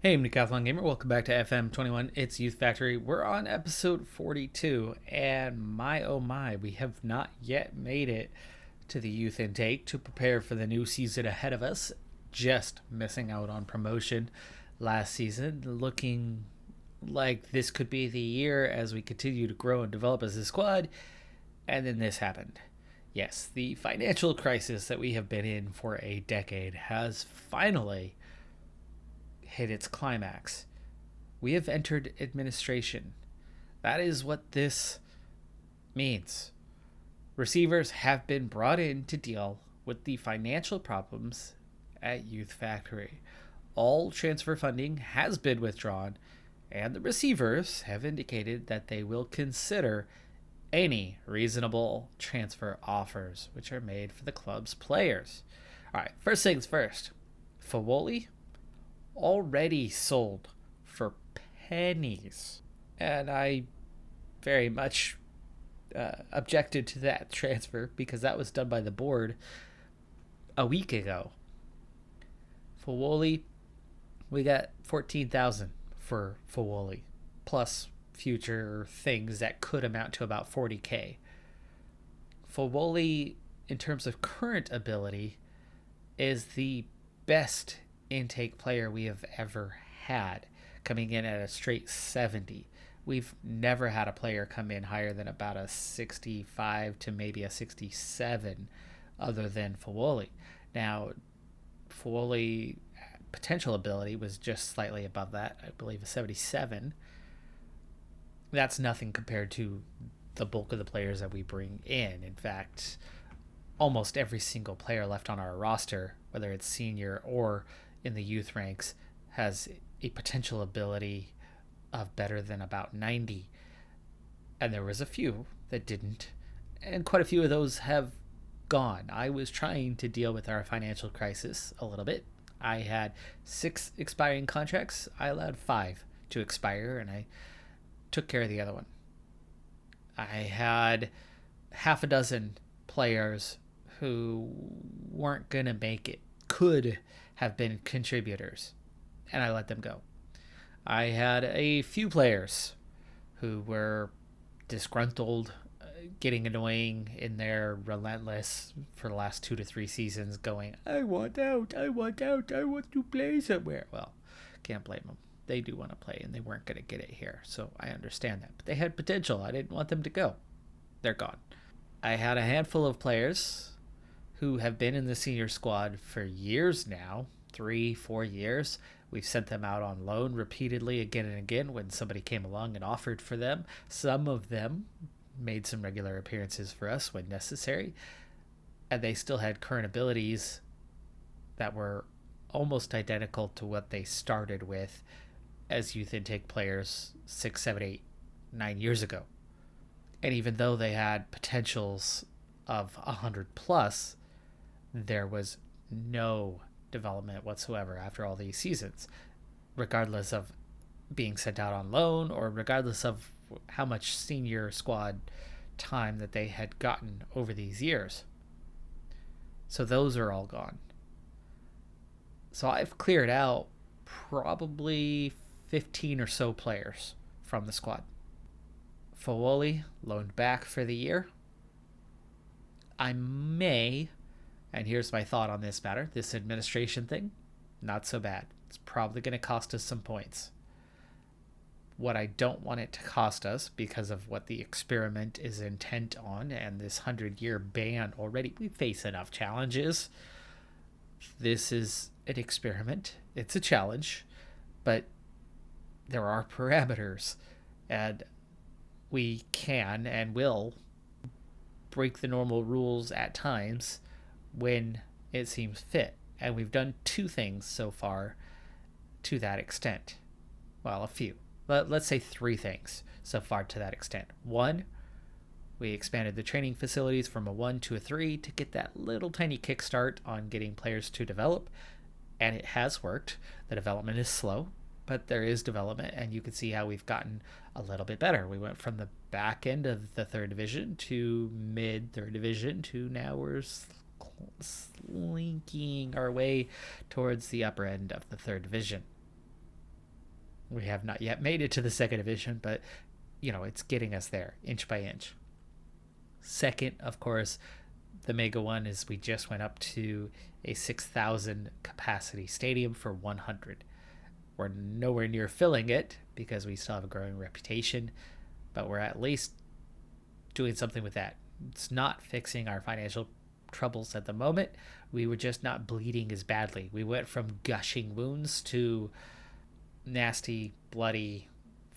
Hey, I'm Decathlon Gamer. Welcome back to FM21. It's Youth Factory. We're on episode 42, and my oh my, we have not yet made it to the youth intake to prepare for the new season ahead of us. Just missing out on promotion last season. Looking like this could be the year as we continue to grow and develop as a squad, and then this happened. Yes, the financial crisis that we have been in for a decade has finally hit its climax. We have entered administration. That is what this means. Receivers have been brought in to deal with the financial problems at Youth Factory. All transfer funding has been withdrawn, and the receivers have indicated that they will consider any reasonable transfer offers which are made for the club's players. All right, first things first. Fawoli already sold for pennies. And I very much objected to that transfer because that was done by the board a week ago. Fawoli, we got 14,000 for Fawoli, plus future things that could amount to about 40K. Fawoli, in terms of current ability, is the best intake player we have ever had, coming in at a straight 70. We've never had a player come in higher than about a 65 to maybe a 67 other than Fawoli. Now, Fawoli potential ability was just slightly above that, I believe a 77. That's nothing compared to the bulk of the players that we bring in. In fact, almost every single player left on our roster, whether it's senior or in the youth ranks, has a potential ability of better than about 90. And there was a few that didn't, and quite a few of those have gone. I was trying to deal with our financial crisis a little bit. I had 6 expiring contracts. I allowed 5 to expire, and I took care of the other one. I had half a dozen players who weren't going to make it, could have been contributors, and I let them go. I had a few players who were disgruntled, getting annoying in their relentless for the last 2 to 3 seasons, going, I want out, I want out, I want to play somewhere. Well, can't blame them. They do want to play, and they weren't going to get it here, so I understand that. But they had potential. I didn't want them to go. They're gone. I had a handful of players who have been in the senior squad for years now, 3-4 years. We've sent them out on loan repeatedly again and again when somebody came along and offered for them. Some of them made some regular appearances for us when necessary, and they still had current abilities that were almost identical to what they started with as youth intake players 6, 7, 8, 9 years ago. And even though they had potentials of 100 plus, there was no development whatsoever after all these seasons, regardless of being sent out on loan or regardless of how much senior squad time that they had gotten over these years. So those are all gone. So I've cleared out probably 15 or so players from the squad. Fawoli loaned back for the year. I may, and here's my thought on this matter, this administration thing, not so bad. It's probably going to cost us some points. What I don't want it to cost us, because of what the experiment is intent on and this 100-year ban already, we face enough challenges. This is an experiment. It's a challenge, but there are parameters, and we can and will break the normal rules at times when it seems fit. And we've done 2 things so far to that extent. Well, a few. Let's say 3 things so far to that extent. 1, we expanded the training facilities from a 1 to a 3 to get that little tiny kickstart on getting players to develop. And it has worked. The development is slow, but there is development, and you can see how we've gotten a little bit better. We went from the back end of the 3rd division to mid 3rd division to now we're slinking our way towards the upper end of the 3rd division. We have not yet made it to the second division, but it's getting us there inch by inch. Second, of course, the mega one is we just went up to a 6,000 capacity stadium for 100. We're nowhere near filling it because we still have a growing reputation, but we're at least doing something with that. It's not fixing our financial troubles at the moment. We were just not bleeding as badly. We went from gushing wounds to nasty, bloody,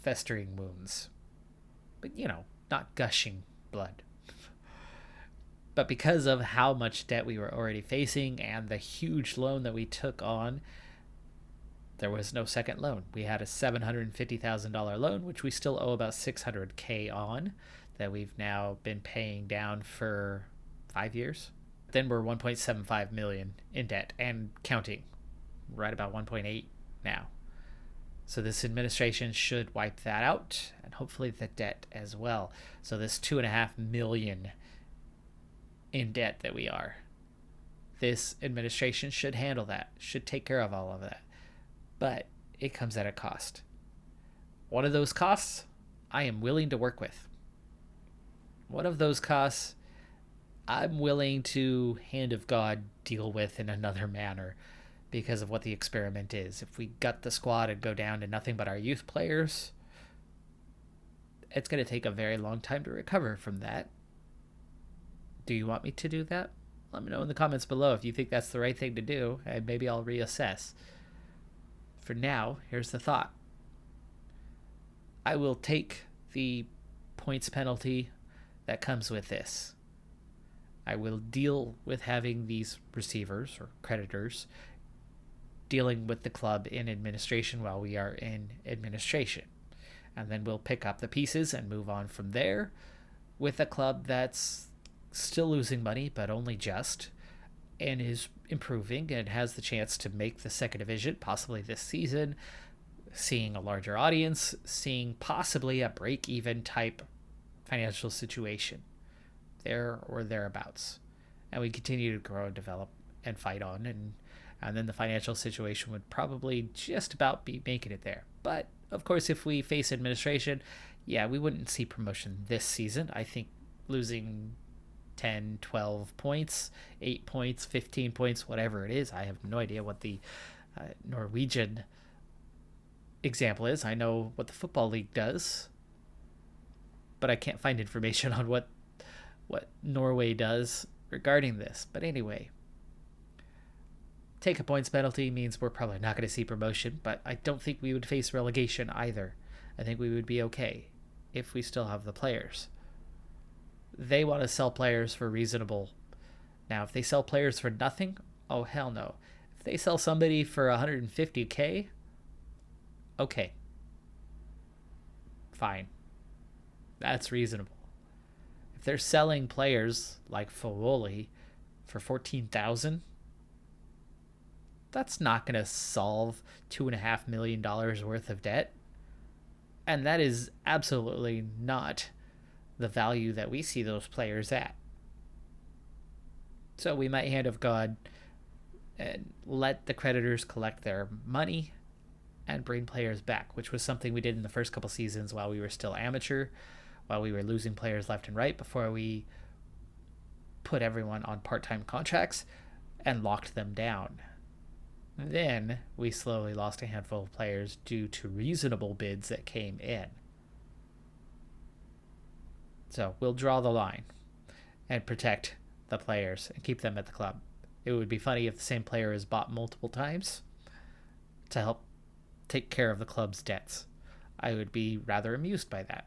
festering wounds. But, not gushing blood. But because of how much debt we were already facing and the huge loan that we took on, there was no second loan. We had a $750,000 loan, which we still owe about $600K on, that we've now been paying down for 5 years. Then we're $1.75 million in debt and counting, right about 1.8 now. So this administration should wipe that out, and hopefully the debt as well. So this $2.5 million in debt that we are, this administration should handle that, should take care of all of that. But it comes at a cost. One of those costs I am willing to work with. One of those costs I'm willing to, hand of God, deal with in another manner because of what the experiment is. If we gut the squad and go down to nothing but our youth players, it's going to take a very long time to recover from that. Do you want me to do that? Let me know in the comments below if you think that's the right thing to do, and maybe I'll reassess. For now, here's the thought. I will take the points penalty that comes with this. I will deal with having these receivers or creditors dealing with the club in administration while we are in administration. And then we'll pick up the pieces and move on from there with a club that's still losing money, but only just, and is improving and has the chance to make the second division, possibly this season, seeing a larger audience, seeing possibly a break-even type financial situation there or thereabouts. And we continue to grow and develop and fight on, and then the financial situation would probably just about be making it there. But of course, if we face administration, we wouldn't see promotion this season. I think losing 10, 12 points, 8 points, 15 points, whatever it is. I have no idea what the Norwegian example is. I know what the Football League does, but I can't find information on what Norway does regarding this. But anyway, take a points penalty means we're probably not going to see promotion, but I don't think we would face relegation either. I think we would be okay if we still have the players. They want to sell players for reasonable. Now, if they sell players for nothing, oh, hell no. If they sell somebody for $150K, okay. Fine. That's reasonable. If they're selling players like Foley for $14,000, that's not going to solve $2.5 million worth of debt. And that is absolutely not the value that we see those players at. So we might, hand of God, and let the creditors collect their money and bring players back, which was something we did in the first couple seasons while we were still amateur, while we were losing players left and right before we put everyone on part-time contracts and locked them down. Then we slowly lost a handful of players due to reasonable bids that came in. So we'll draw the line and protect the players and keep them at the club. It would be funny if the same player is bought multiple times to help take care of the club's debts. I would be rather amused by that.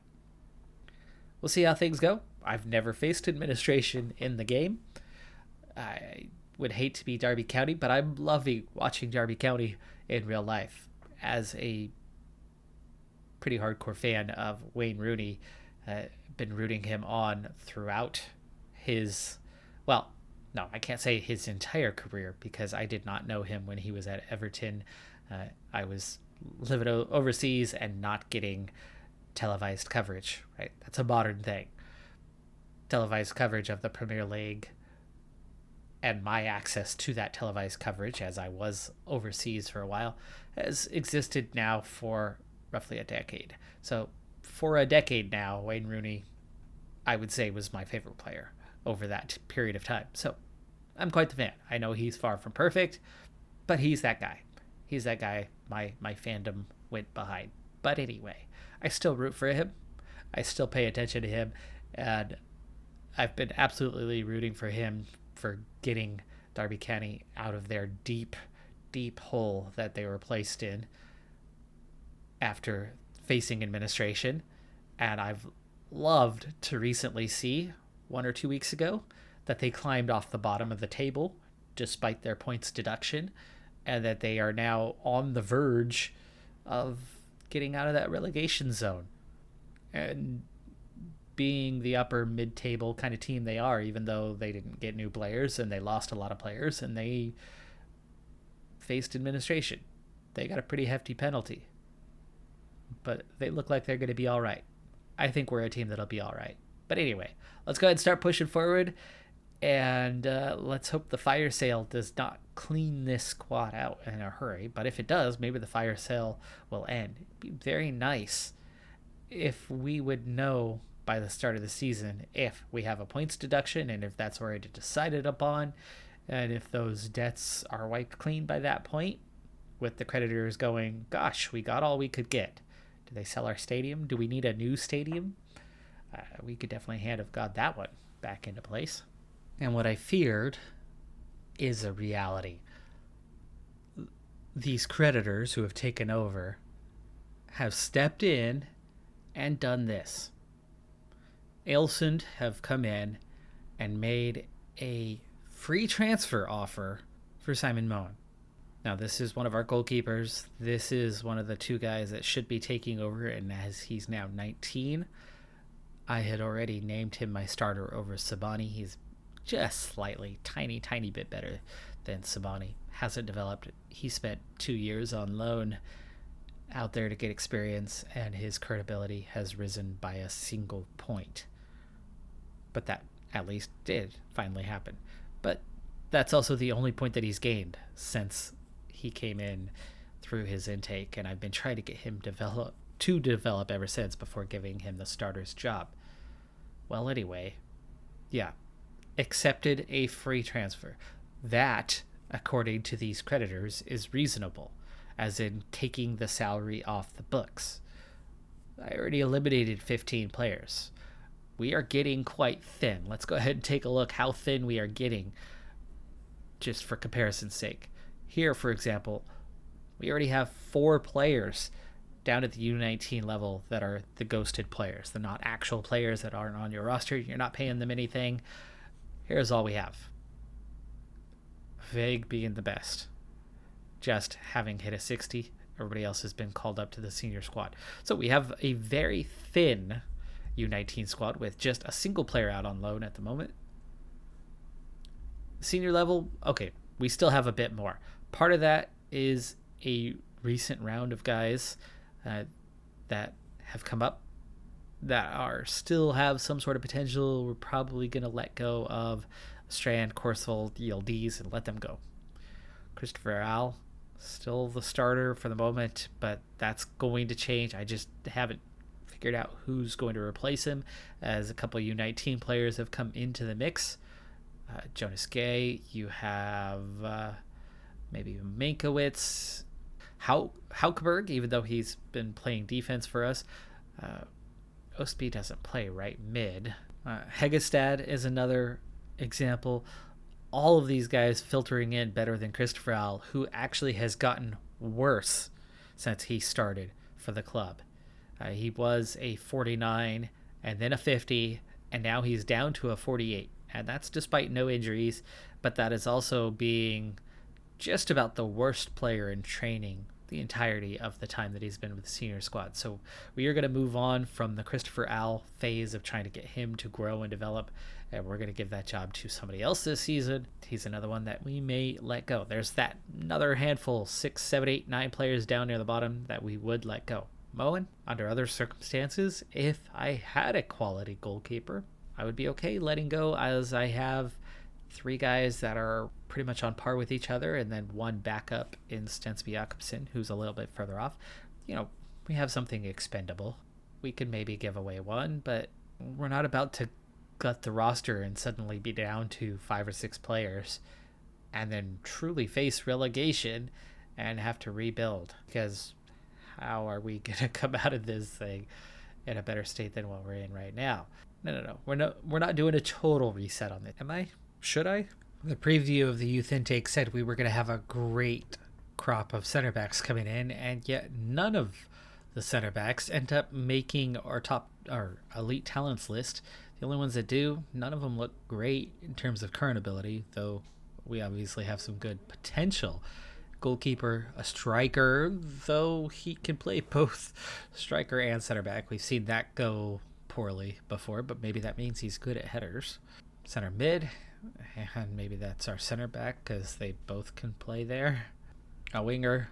We'll see how things go. I've never faced administration in the game. I would hate to be Derby County, but I'm loving watching Derby County in real life. As a pretty hardcore fan of Wayne Rooney, been rooting him on throughout his, well, no, I can't say his entire career because I did not know him when he was at Everton. I was living overseas and not getting televised coverage, right? That's a modern thing. Televised coverage of the Premier League and my access to that televised coverage, as I was overseas for a while, has existed now for roughly a decade. So for a decade now, Wayne Rooney, I would say, was my favorite player over that period of time. So I'm quite the fan. I know he's far from perfect, but he's that guy. He's that guy my fandom went behind. But anyway, I still root for him. I still pay attention to him. And I've been absolutely rooting for him for getting Derby County out of their deep, deep hole that they were placed in after facing administration. And I've loved to recently see 1 or 2 weeks ago that they climbed off the bottom of the table despite their points deduction, and that they are now on the verge of getting out of that relegation zone and being the upper mid-table kind of team they are, even though they didn't get new players and they lost a lot of players and they faced administration. They got a pretty hefty penalty, but they look like they're going to be all right. I think we're a team that'll be all right. But anyway, let's go ahead and start pushing forward, and let's hope the fire sale does not clean this squad out in a hurry. But if it does, maybe the fire sale will end. It'd be very nice if we would know by the start of the season if we have a points deduction and if that's already decided upon, and if those debts are wiped clean by that point, with the creditors going, gosh, we got all we could get. Do they sell our stadium? Do we need a new stadium? We could definitely hand of God that one back into place. And what I feared is a reality. These creditors who have taken over have stepped in and done this. Ailsund have come in and made a free transfer offer for Simon Moen. Now, this is one of our goalkeepers. This is one of the two guys that should be taking over, and as he's now 19, I had already named him my starter over Sabani. He's just slightly, tiny bit better than Sabani. Hasn't developed. He spent 2 years on loan out there to get experience, and his credibility has risen by a single point. But that at least did finally happen. But that's also the only point that he's gained since he came in through his intake, and I've been trying to get him to develop ever since before giving him the starter's job. Well, anyway, yeah, accepted a free transfer. That, according to these creditors, is reasonable, as in taking the salary off the books. I already eliminated 15 players. We are getting quite thin. Let's go ahead and take a look how thin we are getting, just for comparison's sake. Here, for example, we already have 4 players down at the U19 level that are the ghosted players. They're not actual players that aren't on your roster. You're not paying them anything. Here's all we have. Vague being the best. Just having hit a 60. Everybody else has been called up to the senior squad. So we have a very thin U19 squad with just a single player out on loan at the moment. Senior level, okay, we still have a bit more. Part of that is a recent round of guys that have come up that are still have some sort of potential. We're probably going to let go of Strand, Korsvold, ELDs, and let them go. Christopher Al, still the starter for the moment, but that's going to change. I just haven't figured out who's going to replace him, as a couple of U19 players have come into the mix. Jonas Gay, you have maybe Mankiewicz, Haukeberg, even though he's been playing defense for us. Ostby doesn't play right mid. Hegestad is another example. All of these guys filtering in better than Christopher Al, who actually has gotten worse since he started for the club. He was a 49 and then a 50, and now he's down to a 48. And that's despite no injuries, but that is also being just about the worst player in training the entirety of the time that he's been with the senior squad. So we are going to move on from the Christopher Al phase of trying to get him to grow and develop, and we're going to give that job to somebody else this season. He's another one that we may let go. There's that another handful, 6, 7, 8, 9 players down near the bottom that we would let go. Moen, under other circumstances, if I had a quality goalkeeper, I would be okay letting go, as I have 3 guys that are pretty much on par with each other, and then 1 backup in Stensby Jakobsen, who's a little bit further off. You know, We have something expendable. We could maybe give away one, but we're not about to gut the roster and suddenly be down to 5 or 6 players and then truly face relegation and have to rebuild. Because how are we going to come out of this thing in a better state than what we're in right now? No. We're not doing a total reset on it. Am I? Should I? The preview of the youth intake said we were going to have a great crop of center backs coming in, and yet none of the center backs end up making our elite talents list. The only ones that do, none of them look great in terms of current ability, though we obviously have some good potential. Goalkeeper, a striker, though he can play both striker and center back. We've seen that go poorly before, but maybe that means he's good at headers. Center mid, and maybe that's our center back because they both can play there. A winger,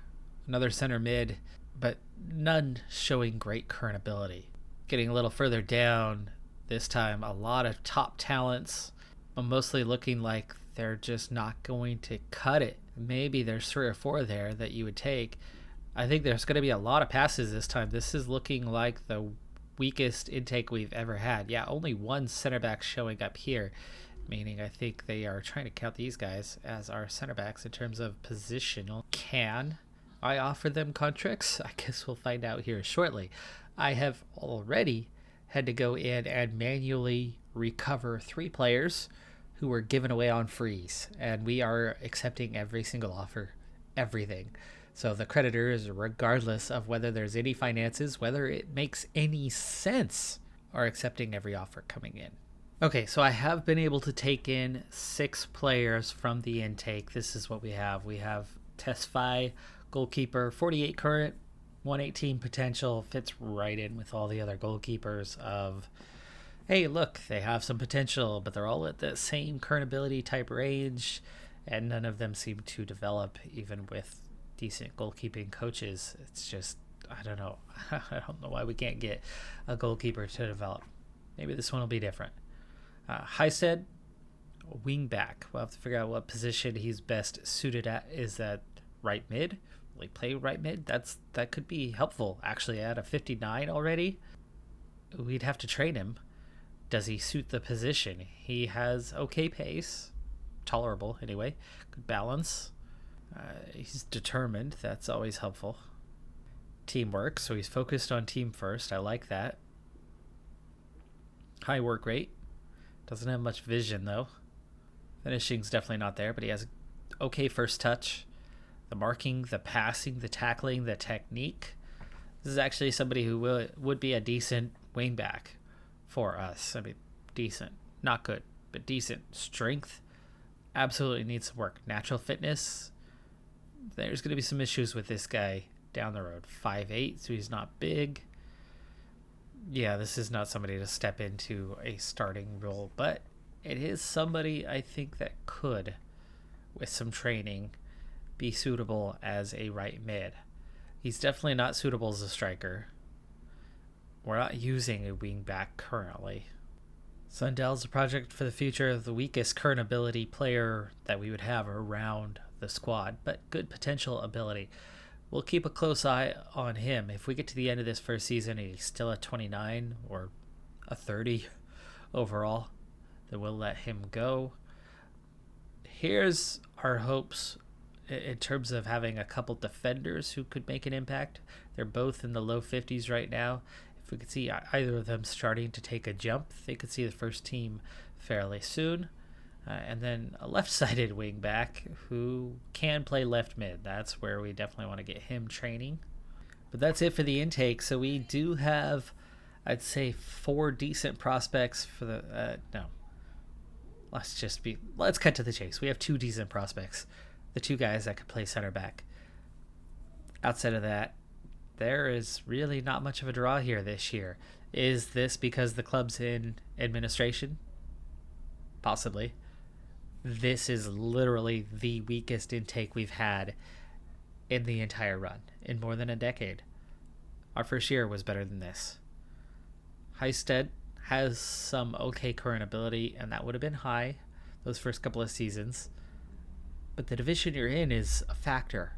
another center mid, but none showing great current ability. Getting a little further down, this time a lot of top talents, but mostly looking like they're just not going to cut it. Maybe there's 3 or 4 there that you would take. I think there's going to be a lot of passes this time. This is looking like the weakest intake we've ever had. Yeah, only 1 center back showing up here, meaning I think they are trying to count these guys as our center backs in terms of positional. Can I offer them contracts? I guess we'll find out here shortly. I have already had to go in and manually recover 3 players who were given away on freeze, and we are accepting every single offer, everything. So the creditors, regardless of whether there's any finances, whether it makes any sense, are accepting every offer coming in. Okay, so I have been able to take in 6 players from the intake. This is what we have. We have Tesfaye, goalkeeper, 48 current, 118 potential, fits right in with all the other goalkeepers of, hey, look, they have some potential, but they're all at the same current ability type range, and none of them seem to develop even with decent goalkeeping coaches. It's just, I don't know. I don't know why we can't get a goalkeeper to develop. Maybe this one will be different. Heisted, wing back. We'll have to figure out what position he's best suited at. Is that right mid? Like play right mid? That could be helpful. Actually, at a 59 already, we'd have to train him. Does he suit the position? He has okay pace, tolerable anyway, good balance. He's determined. That's always helpful. Teamwork, so he's focused on team first. I like that. High work rate. Doesn't have much vision though. Finishing's definitely not there, but he has okay first touch. The marking, the passing, the tackling, the technique. This is actually somebody who would be a decent wing back for us. I mean, decent. Not good, but decent. Strength, absolutely needs some work. Natural fitness, there's going to be some issues with this guy down the road. 5'8", so he's not big. Yeah, this is not somebody to step into a starting role, but it is somebody I think that could, with some training, be suitable as a right mid. He's definitely not suitable as a striker. We're not using a wing back currently. Sundell's a project for the future, the weakest current ability player that we would have around the squad, but good potential ability. We'll keep a close eye on him. If we get to the end of this first season and he's still at 29 or a 30 overall, then we'll let him go. Here's our hopes in terms of having a couple defenders who could make an impact. They're both in the low 50s right now. If we could see either of them starting to take a jump, they could see the first team fairly soon. And then a left-sided wing back who can play left mid. That's where we definitely want to get him training. But that's it for the intake. So we do have, I'd say, 4 decent prospects for the... no. Let's cut to the chase. We have 2 decent prospects. The 2 guys that could play center back. Outside of that, there is really not much of a draw here this year. Is this because the club's in administration? Possibly. This is literally the weakest intake we've had in the entire run in more than a decade. Our first year was better than this. Heisted has some okay current ability, and that would have been high those first couple of seasons. But the division you're in is a factor.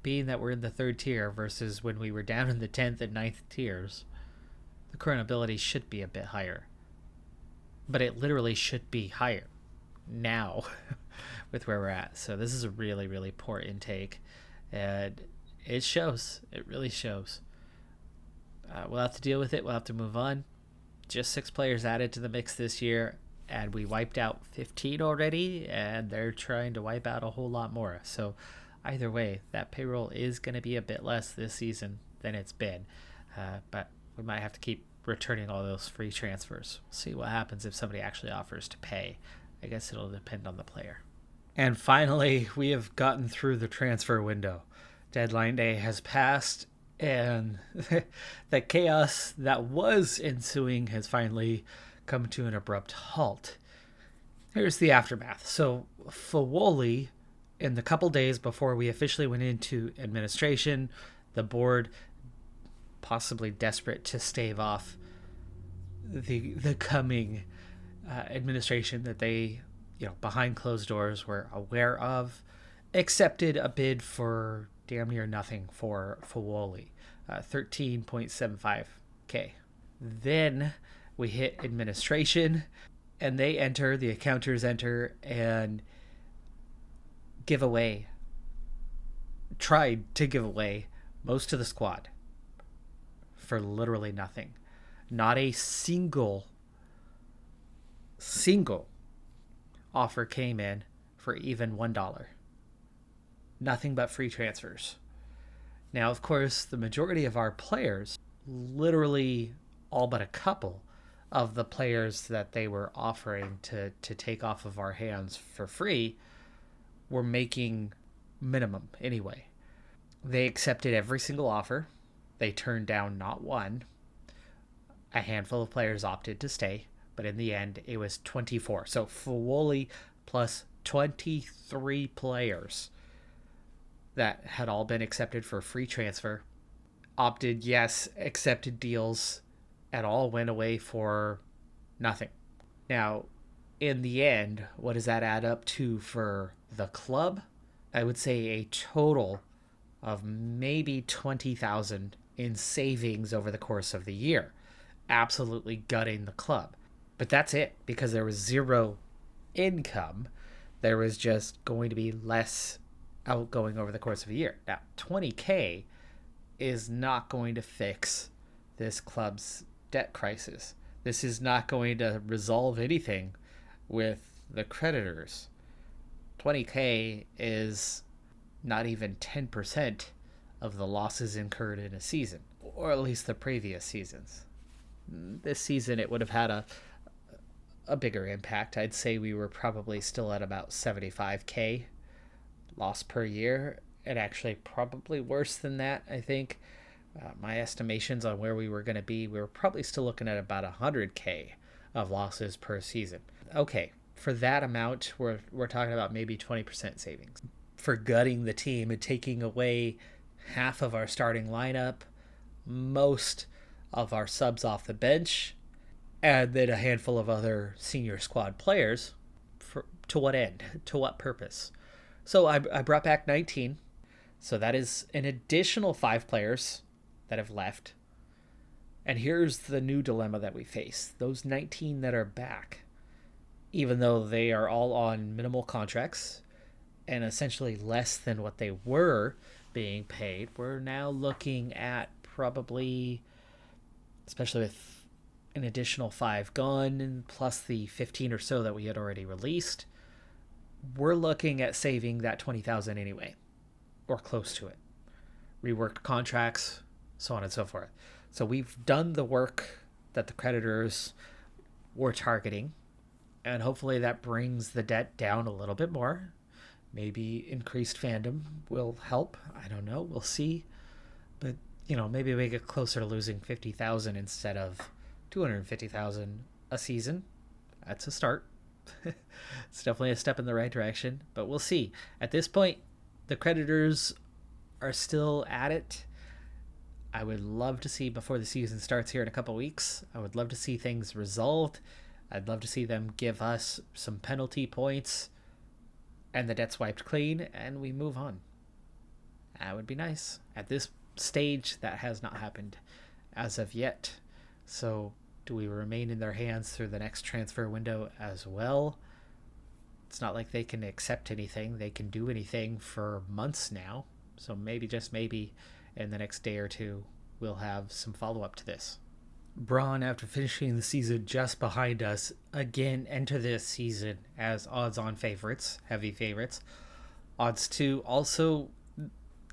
being that we're in the 3rd tier versus when we were down in the 10th and 9th tiers, the current ability should be a bit higher. But it literally should be higher now with where we're at. So this is a really, really poor intake. And it shows. It really shows. We'll have to deal with it. We'll have to move on. Just 6 players added to the mix this year. And we wiped out 15 already. And they're trying to wipe out a whole lot more. So either way, that payroll is going to be a bit less this season than it's been. But we might have to keep returning all those free transfers. We'll see what happens if somebody actually offers to pay. I guess it'll depend on the player. And finally, we have gotten through the transfer window. Deadline day has passed, and the chaos that was ensuing has finally come to an abrupt halt. Here's the aftermath. So Fawoli, in the couple days before we officially went into administration, the board, possibly desperate to stave off the coming administration that they, behind closed doors were aware of, accepted a bid for damn near nothing for Fawoli, 13.75K. Then we hit administration, and the accounters enter and tried to give away most of the squad for literally nothing. Not a single offer came in for even $1. Nothing but free transfers. Now, of course, the majority of our players, literally all but a couple of the players that they were offering to take off of our hands for free, were making minimum anyway. They accepted every single offer. They turned down not one. A handful of players opted to stay, but in the end, it was 24. So Fawoli plus 23 players that had all been accepted for free transfer, opted yes, accepted deals, and all went away for nothing. Now, in the end, what does that add up to for the club? I would say a total of maybe 20,000 in savings over the course of the year. Absolutely gutting the club. But that's it, because there was zero income. There was just going to be less outgoing over the course of a year. Now, 20K is not going to fix this club's debt crisis. This is not going to resolve anything with the creditors. 20K is not even 10% of the losses incurred in a season, or at least the previous seasons. This season, it would have had a bigger impact. I'd say we were probably still at about 75K loss per year, and actually probably worse than that, I think. My estimations on where we were going to be, we were probably still looking at about 100K of losses per season. Okay, for that amount, we're talking about maybe 20% savings. For gutting the team and taking away half of our starting lineup, most of our subs off the bench, and then a handful of other senior squad players. To what end? To what purpose? So I brought back 19. So that is an additional 5 players that have left. And here's the new dilemma that we face. Those 19 that are back, even though they are all on minimal contracts and essentially less than what they were being paid, we're now looking at probably, especially with an additional 5 gone and plus the 15 or so that we had already released, we're looking at saving that 20,000 anyway, or close to it. Reworked contracts, so on and so forth. So we've done the work that the creditors were targeting, and hopefully that brings the debt down a little bit more. Maybe increased fandom will help. I don't know. We'll see. But, maybe we get closer to losing 50,000 instead of 250,000 a season. That's a start. It's definitely a step in the right direction, but we'll see. At this point, the creditors are still at it. I would love to see, before the season starts here in a couple weeks, I would love to see things resolved. I'd love to see them give us some penalty points and the debt's wiped clean and we move on. That would be nice. At this stage, that has not happened as of yet. So do we remain in their hands through the next transfer window as well? It's not like they can accept anything. They can do anything for months now. So maybe, just maybe, in the next day or two, we'll have some follow-up to this. Braun, after finishing the season just behind us, again enter this season as odds-on favorites, heavy favorites. Odds 2, also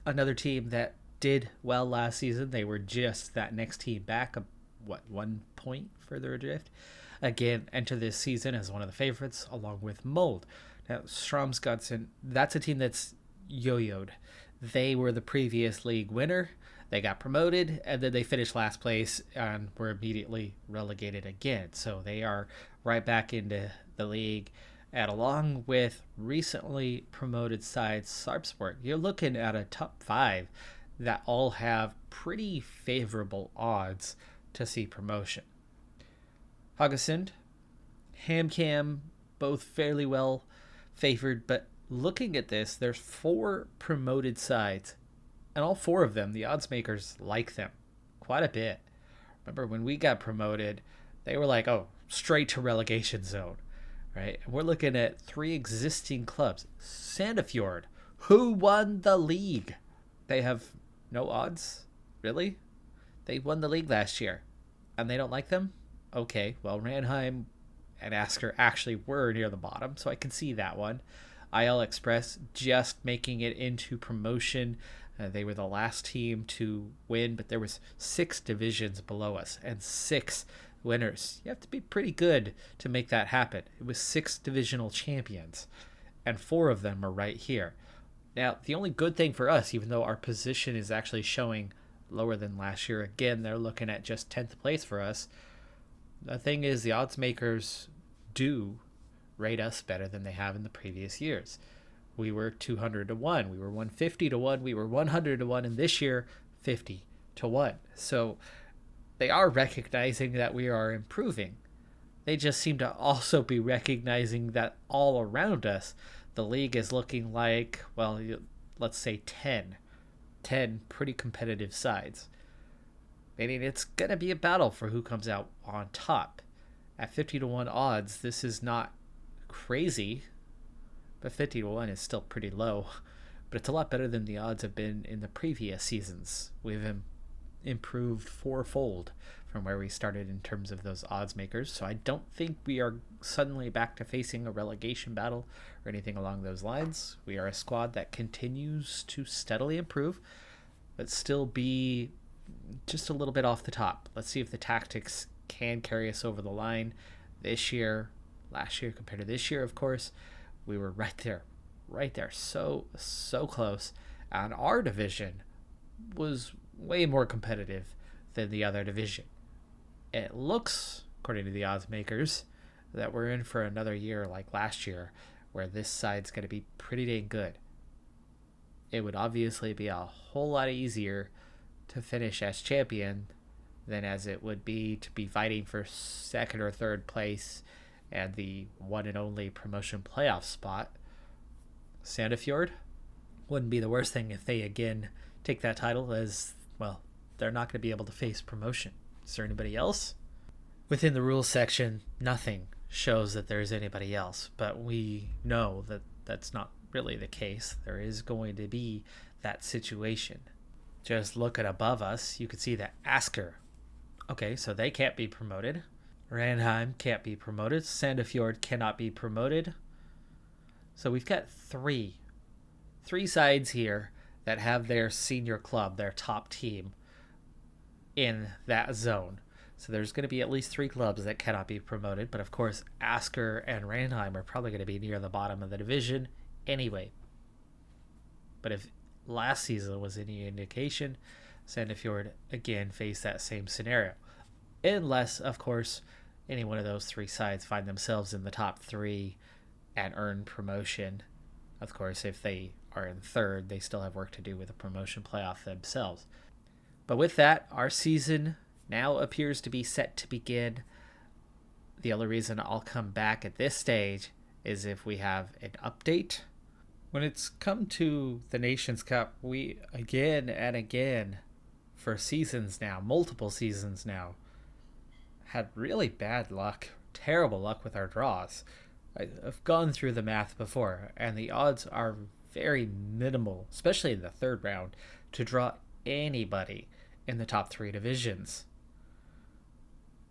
another team that did well last season. They were just that next team back, 1 point further adrift. Again, enter this season as one of the favorites, along with Mold. Now, Strømsgodset, that's a team that's yo-yoed. They were the previous league winner. They got promoted, and then they finished last place and were immediately relegated again. So they are right back into the league. And along with recently promoted sides Sarpsborg, you're looking at a top 5 that all have pretty favorable odds to see promotion. Haugesund, HamKam, both fairly well favored, but looking at this, there's 4 promoted sides, and all 4 of them, the odds makers like them quite a bit. Remember, when we got promoted, they were like, oh, straight to relegation zone, right? And we're looking at 3 existing clubs. Sandefjord, who won the league? They have no odds? Really? They won the league last year, and they don't like them? Okay, well, Ranheim and Asker actually were near the bottom, so I can see that one. IL Express just making it into promotion. They were the last team to win, but there was 6 divisions below us and 6 winners. You have to be pretty good to make that happen. It was 6 divisional champions, and 4 of them are right here. Now, the only good thing for us, even though our position is actually showing lower than last year, again, they're looking at just 10th place for us. The thing is, the odds makers do rate us better than they have in the previous years. We were 200 to 1, we were 150 to 1, we were 100 to 1, and this year 50 to 1. So they are recognizing that we are improving. They just seem to also be recognizing that all around us, the league is looking like, well, let's say 10 pretty competitive sides. Meaning it's going to be a battle for who comes out on top. At 50 to 1 odds, this is not crazy, but 50 to 1 is still pretty low. But it's a lot better than the odds have been in the previous seasons. We've improved 4-fold from where we started in terms of those odds makers. So I don't think we are suddenly back to facing a relegation battle or anything along those lines. We are a squad that continues to steadily improve, but still be just a little bit off the top. Let's see if the tactics can carry us over the line this year. Last year compared to this year, of course, we were right there, so close. And our division was way more competitive than the other division. It looks, according to the odds makers, that we're in for another year like last year, where this side's going to be pretty dang good. It would obviously be a whole lot easier to finish as champion than as it would be to be fighting for 2nd or 3rd place and the one and only promotion playoff spot. Sandefjord wouldn't be the worst thing if they again take that title, as well, they're not going to be able to face promotion. Is there anybody else? Within the rules section, nothing shows that there's anybody else, but we know that that's not really the case. There is going to be that situation. Just looking above us, you can see that Asker, okay, so they can't be promoted. Ranheim can't be promoted. Sandefjord cannot be promoted. So we've got three sides here that have their senior club, their top team, in that zone. So there's going to be at least 3 clubs that cannot be promoted. But of course, Asker and Ranheim are probably going to be near the bottom of the division anyway. But if last season was any indication, Sandefjord again faced that same scenario. Unless, of course, any one of those 3 sides find themselves in the top 3 and earn promotion. Of course, if they are in 3rd, they still have work to do with the promotion playoff themselves. But with that, our season now appears to be set to begin. The only reason I'll come back at this stage is if we have an update When it's come to the Nations Cup, we again and again, for seasons now, multiple seasons now, had really bad luck, terrible luck with our draws. I've gone through the math before, and the odds are very minimal, especially in the third round, to draw anybody in the top three divisions.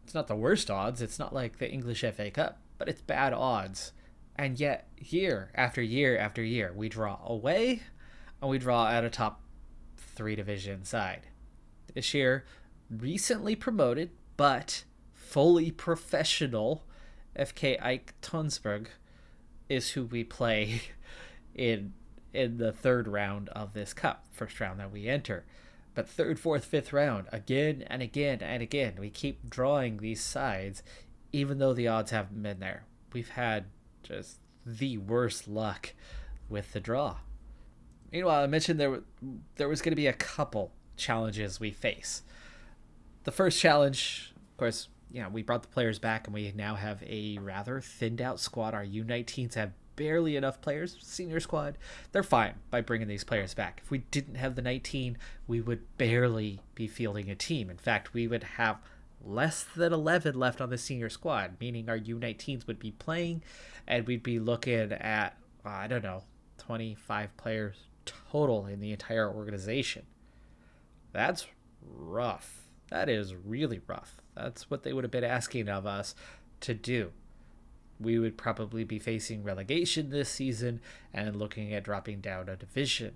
It's not the worst odds, it's not like the English FA Cup, but it's bad odds. And yet, year after year after year, we draw away and we draw at a top three division side. This year, recently promoted, but fully professional FK Ike Tonsberg is who we play in the third round of this cup, first round that we enter. But third, fourth, fifth round, again and again and again, we keep drawing these sides, even though the odds haven't been there. We've had just the worst luck with the draw. Meanwhile, I mentioned there was going to be a couple challenges we face. The first challenge, of course, we brought the players back, and we now have a rather thinned out squad. Our U19s have barely enough players. Senior squad, they're fine by bringing these players back. If we didn't have the 19, we would barely be fielding a team. In fact, we would have less than 11 left on the senior squad, meaning our U19s would be playing, and we'd be looking at, 25 players total in the entire organization. That's rough. That is really rough. That's what they would have been asking of us to do. We would probably be facing relegation this season and looking at dropping down a division,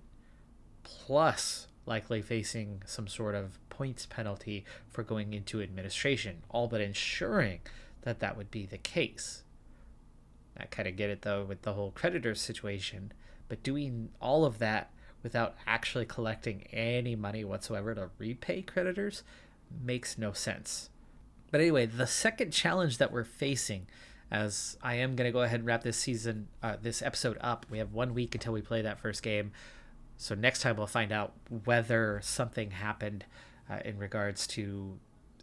plus likely facing some sort of points penalty for going into administration, all but ensuring that would be the case. I kind of get it, though, with the whole creditors situation, but doing all of that without actually collecting any money whatsoever to repay creditors makes no sense. But anyway, the second challenge that we're facing, as I am going to go ahead and wrap this episode up. We have 1 week until we play that first game. So next time we'll find out whether something happened in regards to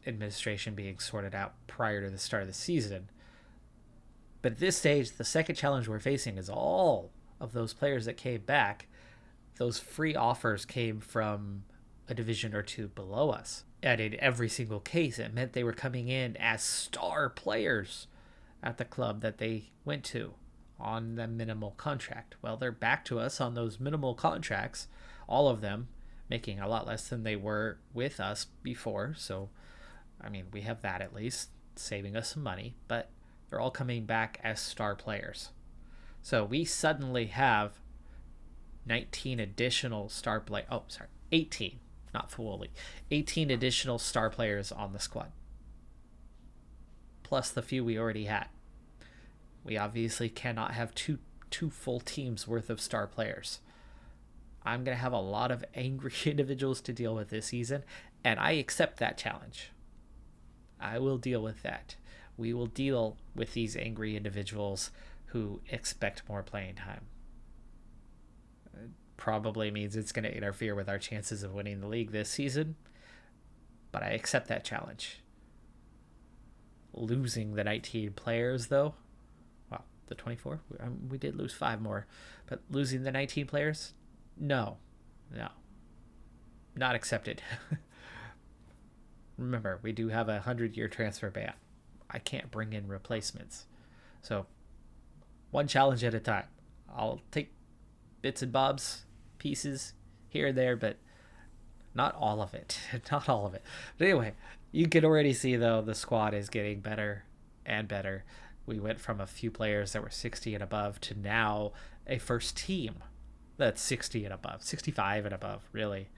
administration being sorted out prior to the start of the season. But at this stage, the second challenge we're facing is all of those players that came back. Those free offers came from a division or two below us. And in every single case, it meant they were coming in as star players at the club that they went to on the minimal contract. Well, they're back to us on those minimal contracts, all of them making a lot less than they were with us before. So, we have that at least, saving us some money, but they're all coming back as star players. So we suddenly have 19 additional 18, not fully, 18 additional star players on the squad, plus the few we already had. We obviously cannot have two full teams worth of star players. I'm going to have a lot of angry individuals to deal with this season, and I accept that challenge. I will deal with that. We will deal with these angry individuals who expect more playing time. It probably means it's going to interfere with our chances of winning the league this season, but I accept that challenge. Losing the 19 players, though, the 24, we did lose 5 more, but losing the 19 players, no, not accepted. Remember, we do have a 100-year transfer ban. I can't bring in replacements. So, one challenge at a time. I'll take bits and bobs, pieces here and there, but not all of it. Not all of it. But anyway, you can already see, though, the squad is getting better and better. We went from a few players that were 60 and above to now a first team that's 60 and above, 65 and above, really.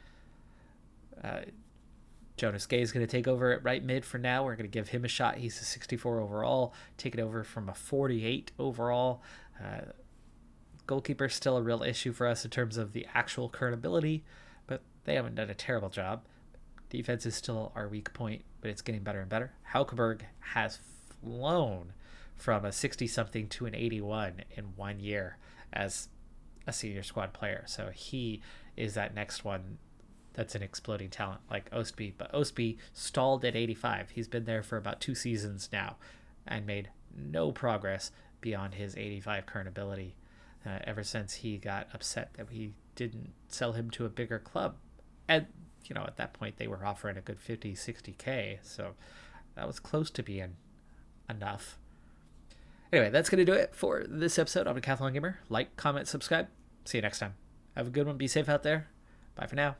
Jonas Gay is going to take over at right mid for now. We're going to give him a shot. He's a 64 overall, take it over from a 48 overall. Goalkeeper still a real issue for us in terms of the actual current ability, but they haven't done a terrible job. Defense is still our weak point, but it's getting better and better. Haukeberg has flown from a 60-something to an 81 in 1 year as a senior squad player. So he is that next one that's an exploding talent like Ostby. But Ostby stalled at 85. He's been there for about 2 seasons now and made no progress beyond his 85 current ability. ever since he got upset that we didn't sell him to a bigger club. And, at that point they were offering a good 50, 60K. So that was close to being enough. Anyway, that's going to do it for this episode of Decathlon Gamer. Like, comment, subscribe. See you next time. Have a good one. Be safe out there. Bye for now.